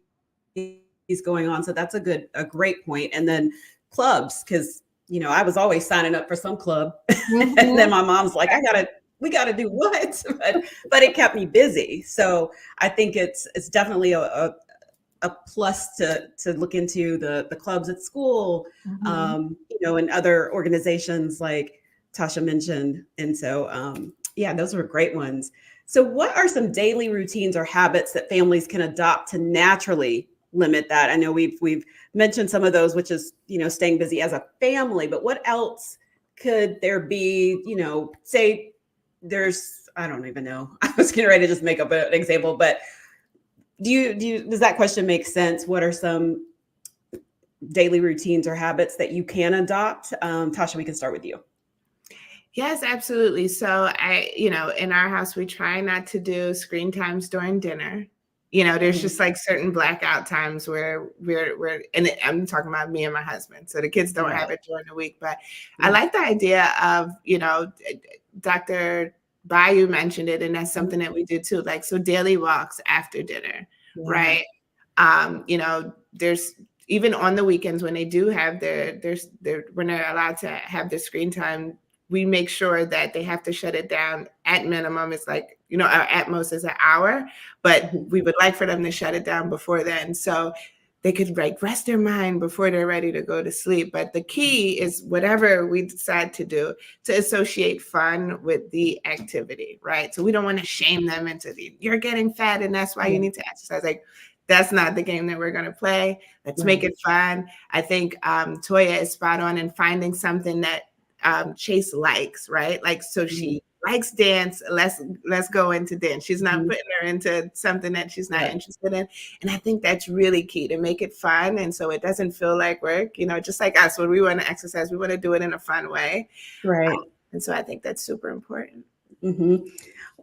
going on. So that's a great point. And then clubs, because you know I was always signing up for some club, and then my mom's like, we gotta do what? But it kept me busy. So I think it's definitely a a plus to look into the clubs at school, and other organizations like Tasha mentioned. And so, yeah, those were great ones. So what are some daily routines or habits that families can adopt to naturally limit that? I know we've mentioned some of those, which is, staying busy as a family, but what else could there be, say there's, I don't even know. I was getting ready to just make up an example, but does that question make sense? What are some daily routines or habits that you can adopt? Tasha, we can start with you. Yes, absolutely. So in our house, we try not to do screen times during dinner. There's just like certain blackout times where and I'm talking about me and my husband. So the kids don't have it during the week, but I like the idea of, Dr. Bayou mentioned it, and that's something that we do too. Like, so daily walks after dinner, right? There's even on the weekends when they do have when they're allowed to have their screen time, we make sure that they have to shut it down at minimum. It's like, our at most is an hour, but we would like for them to shut it down before then. So they could rest their mind before they're ready to go to sleep. But the key is whatever we decide to do, to associate fun with the activity, right? So we don't want to shame them into you're getting fat and that's why you need to exercise. Like, that's not the game that we're going to play. Let's make it fun. I think Toya is spot on in finding something that Chase likes, right? Like, so she likes dance. Let's go into dance. She's not putting her into something that she's not interested in. And I think that's really key, to make it fun. And so it doesn't feel like work, just like us, when we want to exercise, we want to do it in a fun way. Right. And so I think that's super important.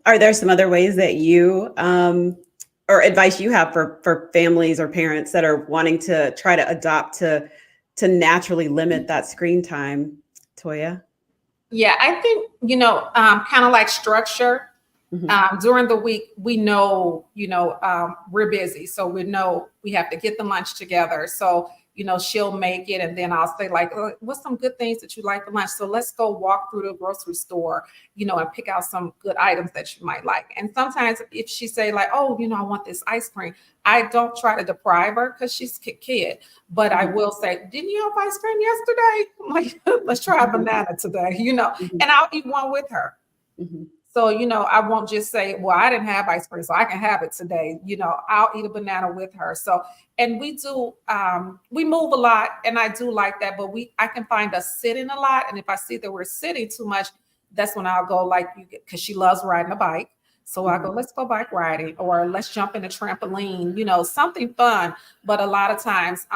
Are there some other ways that you, or advice you have for families or parents that are wanting to try to adopt to naturally limit that screen time? Toya? Yeah, I think, kind of like structure. During the week, we know, we're busy. So we know we have to get the lunch together. So, she'll make it. And then I'll say like, what's some good things that you like for lunch? So let's go walk through the grocery store, and pick out some good items that you might like. And sometimes if she say like, oh, I want this ice cream, I don't try to deprive her because she's a kid, but I will say, didn't you have ice cream yesterday? I'm like, let's try a banana today, and I'll eat one with her. So, I won't just say, well, I didn't have ice cream, so I can have it today. I'll eat a banana with her. So, and we do, we move a lot, and I do like that, but I can find us sitting a lot. And if I see that we're sitting too much, that's when I'll go because she loves riding a bike. So I go, let's go bike riding, or let's jump in a trampoline, something fun. But a lot of times,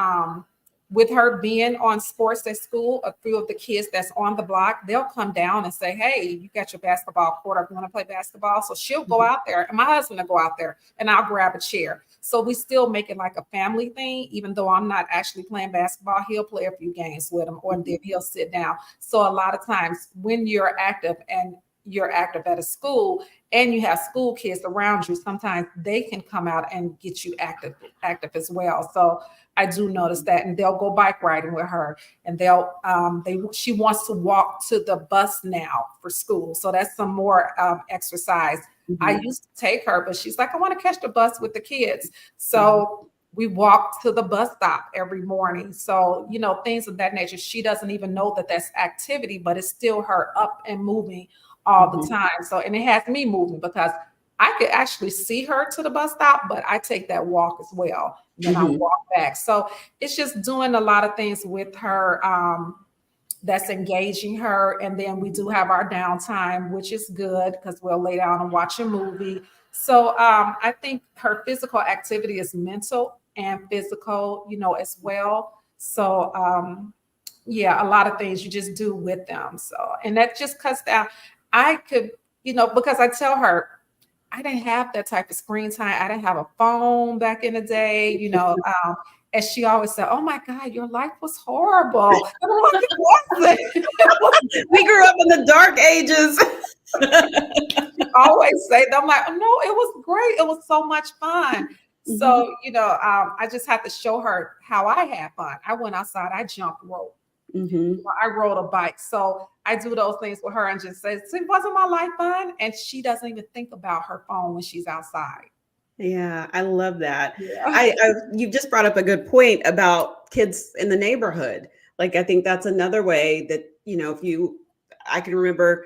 with her being on sports at school, a few of the kids that's on the block, they'll come down and say, hey, you got your basketball court. If you want to play basketball. So she'll go out there, and my husband will go out there, and I'll grab a chair. So we still make it like a family thing, even though I'm not actually playing basketball. He'll play a few games with him, or then he'll sit down. So a lot of times when you're active, and you're active at a school, and you have school kids around you, sometimes they can come out and get you active as well. So I do notice that, and they'll go bike riding with her, and she wants to walk to the bus now for school. So that's some more exercise. I used to take her, but she's like, I want to catch the bus with the kids. So we walk to the bus stop every morning. So, things of that nature. She doesn't even know that that's activity, but it's still her up and moving all the time. So, and it has me moving because I could actually see her to the bus stop, but I take that walk as well. Then I walk back. So it's just doing a lot of things with her that's engaging her. And then we do have our downtime, which is good because we'll lay down and watch a movie. So I think her physical activity is mental and physical, as well. So a lot of things you just do with them. So, and that just cuts down. I could, because I tell her, I didn't have that type of screen time. I didn't have a phone back in the day, and she always said, oh my God, your life was horrible. And I'm like, it wasn't. We grew up in the dark ages. She always say that. I'm like, no, it was great. It was so much fun. So, I just have to show her how I had fun. I went outside, I jumped rope. I rode a bike. So I do those things with her and just say, see, wasn't my life fun? And she doesn't even think about her phone when she's outside. Yeah, I love that. Yeah. You just brought up a good point about kids in the neighborhood. Like, I think that's another way that, I can remember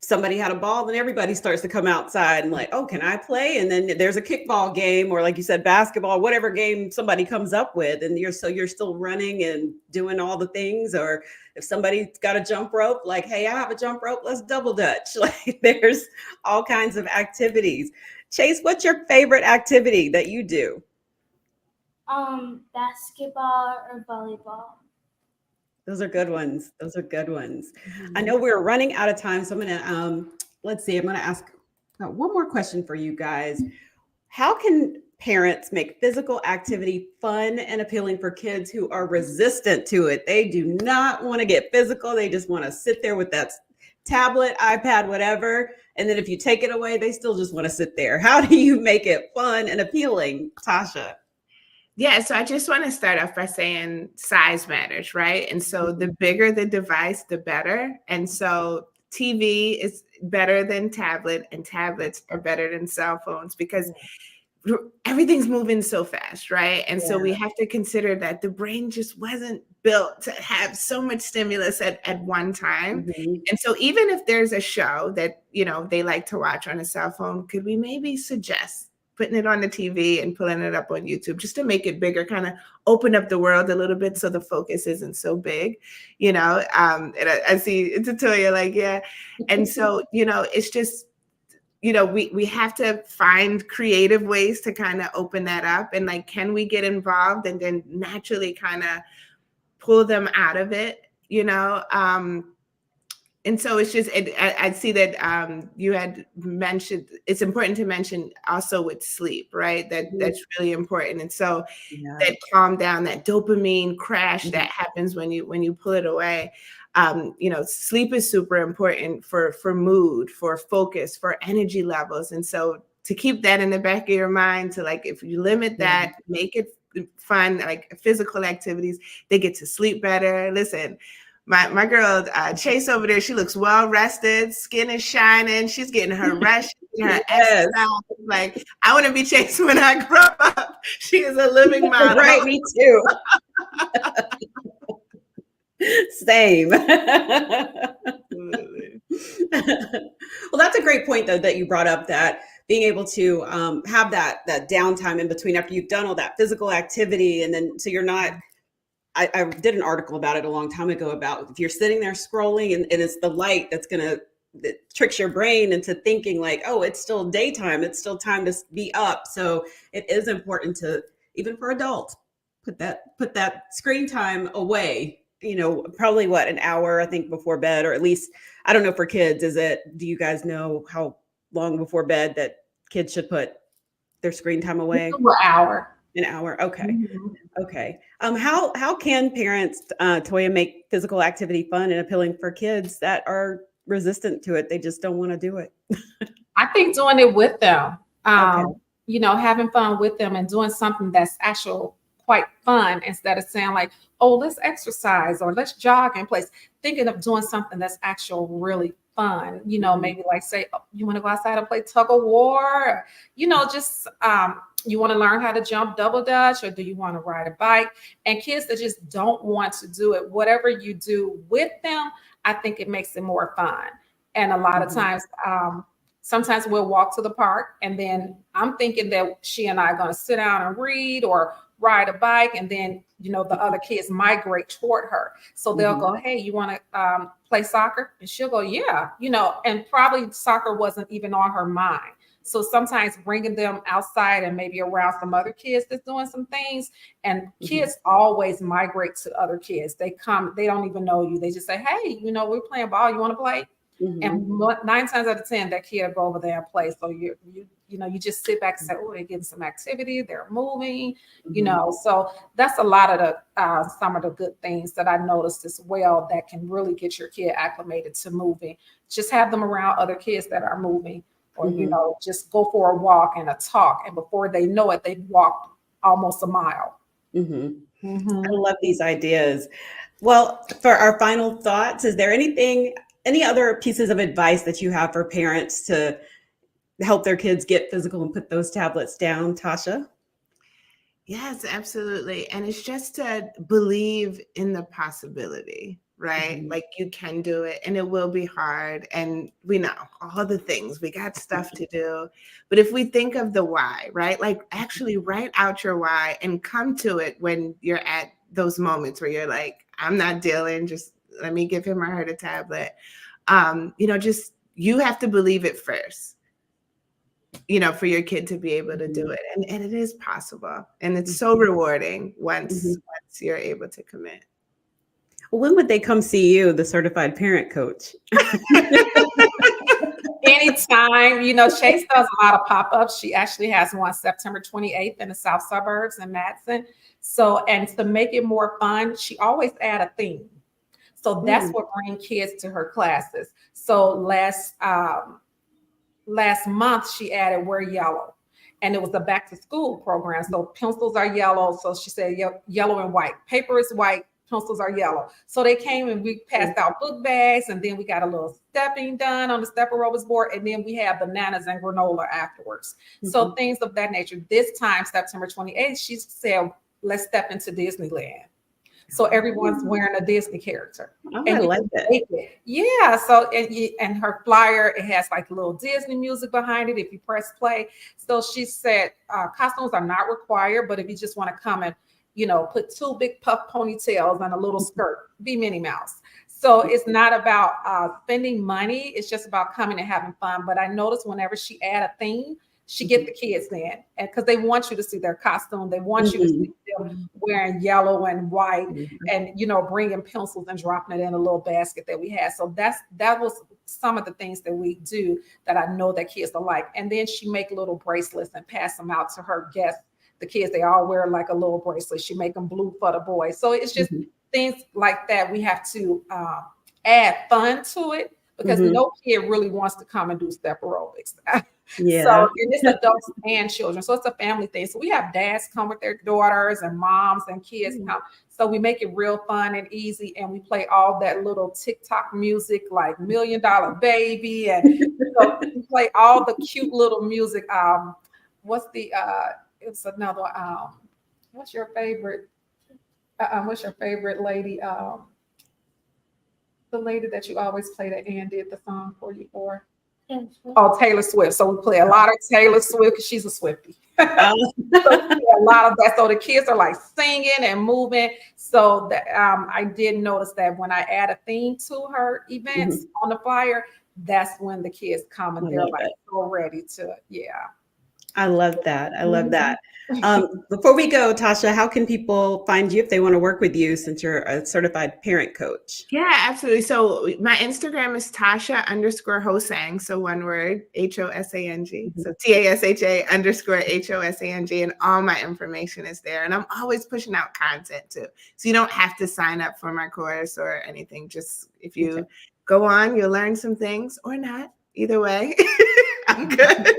somebody had a ball, then everybody starts to come outside and like, oh, can I play? And then there's a kickball game, or like you said, basketball, whatever game somebody comes up with, and you're still running and doing all the things. Or if somebody's got a jump rope, like, hey, I have a jump rope, let's double dutch. Like, there's all kinds of activities. Chase, what's your favorite activity that you do? Basketball or volleyball. Those are good ones. Those are good ones. I know we're running out of time, so I'm gonna let's see. I'm gonna ask one more question for you guys. How can parents make physical activity fun and appealing for kids who are resistant to it? They do not want to get physical. They just want to sit there with that tablet, iPad, whatever. And then if you take it away, they still just want to sit there. How do you make it fun and appealing, Tasha? Yeah, so I just want to start off by saying size matters, right? And so the bigger the device, the better. And so TV is better than tablet, and tablets are better than cell phones, because everything's moving so fast, right? And so we have to consider that the brain just wasn't built to have so much stimulus at one time. And so even if there's a show that, they like to watch on a cell phone, could we maybe suggest putting it on the TV and pulling it up on YouTube just to make it bigger, kind of open up the world a little bit so the focus isn't so big, And I see Tatoya like, yeah. And so, it's just, we have to find creative ways to kind of open that up, and like, can we get involved and then naturally kind of pull them out of it, and so it's just, I see that you had mentioned, it's important to mention also with sleep, right? That's really important. And so that calm down, that dopamine crash that happens when you pull it away. Sleep is super important for mood, for focus, for energy levels. And so to keep that in the back of your mind, to like, if you limit that, make it fun, like physical activities, they get to sleep better. Listen, my girl Chase over there, she looks well rested, skin is shining, she's getting her rest, her exercise. Like, I want to be Chase when I grow up. She is a living model. Right, me too. Same. Well, that's a great point, though, that you brought up, that being able to have that downtime in between after you've done all that physical activity, and then so you're not. I did an article about it a long time ago about if you're sitting there scrolling and it's the light that tricks your brain into thinking like, oh, it's still daytime, it's still time to be up. So it is important to, even for adults, put that screen time away. Probably an hour, I think, before bed, or at least, I don't know for kids. Do you guys know how long before bed that kids should put their screen time away? An hour. An hour. Okay. Okay. How can parents, Toya, make physical activity fun and appealing for kids that are resistant to it? They just don't want to do it. I think doing it with them, having fun with them and doing something that's actual quite fun, instead of saying like, oh, let's exercise or let's jog in place. Thinking of doing something that's actual really fun, maybe like say, oh, you want to go outside and play tug of war, just you want to learn how to jump double dutch, or do you want to ride a bike? And kids that just don't want to do it, whatever you do with them, I think it makes it more fun. And a lot of times, sometimes we'll walk to the park, and then I'm thinking that she and I are going to sit down and read or ride a bike, and then the other kids migrate toward her, so they'll go, hey, you want to play soccer? And she'll go, yeah, and probably soccer wasn't even on her mind. So sometimes bringing them outside and maybe around some other kids that's doing some things, and kids always migrate to other kids. They come, they don't even know you, they just say, hey, we're playing ball, you want to play? And 9 times out of 10, that kid will go over there and play. So you just sit back and say, oh, they're getting some activity, they're moving, so that's a lot of the some of the good things that I noticed as well that can really get your kid acclimated to moving. Just have them around other kids that are moving, or just go for a walk and a talk, and before they know it, they've walked almost a mile. I love these ideas. Well, for our final thoughts, is there any other pieces of advice that you have for parents to help their kids get physical and put those tablets down, Tasha? Yes, absolutely. And it's just to believe in the possibility, right? Like you can do it and it will be hard. And we know all the things, we got stuff to do. But if we think of the why, right? Like actually write out your why and come to it when you're at those moments where you're like, I'm not dealing, just let me give him or her the tablet. Just you have to believe it first, for your kid to be able to do it. And it is possible. And it's so rewarding once you're able to commit. Well, when would they come see you, the certified parent coach? Anytime, Chase does a lot of pop-ups. She actually has one September 28th in the South Suburbs in Madison. So, and to make it more fun, she always add a theme. So that's what brings kids to her classes. So last month she added Wear Yellow, and it was a back to school program. So pencils are yellow. So she said yellow and white. Paper is white, pencils are yellow. So they came and we passed out book bags, and then we got a little stepping done on the step aerobics board, and then we had bananas and granola afterwards. So things of that nature. This time, September 28th, she said, let's step into Disneyland. So everyone's wearing a Disney character. Oh, and I like that. Yeah. So, and her flyer, it has like a little Disney music behind it if you press play. So she said, costumes are not required, but if you just want to come and, put two big puff ponytails and a little skirt, be Minnie Mouse. So it's not about spending money. It's just about coming and having fun. But I noticed whenever she add a theme, she get the kids in, and because they want you to see their costume, they want you to see them wearing yellow and white, and bringing pencils and dropping it in a little basket that we had. So that was some of the things that we do that I know that kids will like. And then she make little bracelets and pass them out to her guests. The kids, they all wear like a little bracelet. She make them blue for the boys. So it's just things like that. We have to add fun to it, because no kid really wants to come and do step aerobics. Yeah. So it's adults and children. So it's a family thing. So we have dads come with their daughters and moms and kids come. So we make it real fun and easy. And we play all that little TikTok music like $1 Million Baby. And we play all the cute little music. It's another, what's your favorite lady? The lady that you always play that Ann did the song for you for? Oh, Taylor Swift. So we play a lot of Taylor Swift because she's a Swiftie. So a lot of that. So the kids are like singing and moving. So that I did notice that when I add a theme to her events on the flyer, that's when the kids come and they're like so ready to, I love that. I love that. Before we go, Tasha, how can people find you if they want to work with you, since you're a certified parent coach? Yeah, absolutely. So my Instagram is Tasha_Hosang. So one word, HOSANG. So TASHA_HOSANG. And all my information is there. And I'm always pushing out content too. So you don't have to sign up for my course or anything. Just if you go on, you'll learn some things or not. Either way, I'm good.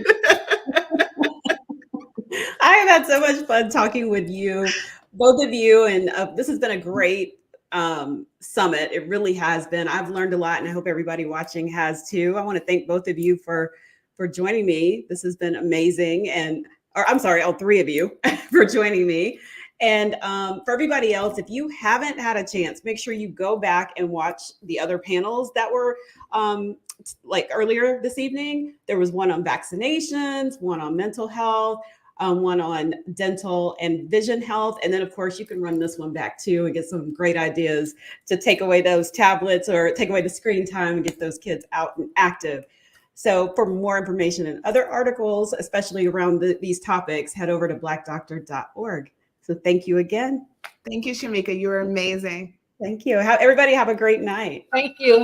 I have had so much fun talking with you, both of you, and this has been a great summit. It really has been. I've learned a lot, and I hope everybody watching has too. I want to thank both of you for joining me. This has been amazing, all three of you for joining me. And for everybody else, if you haven't had a chance, make sure you go back and watch the other panels that were like earlier this evening. There was one on vaccinations, one on mental health, one on dental and vision health. And then, of course, you can run this one back too and get some great ideas to take away those tablets or take away the screen time and get those kids out and active. So for more information and other articles, especially around these topics, head over to blackdoctor.org. So thank you again. Thank you, Shamika. You were amazing. Thank you. Everybody have a great night. Thank you.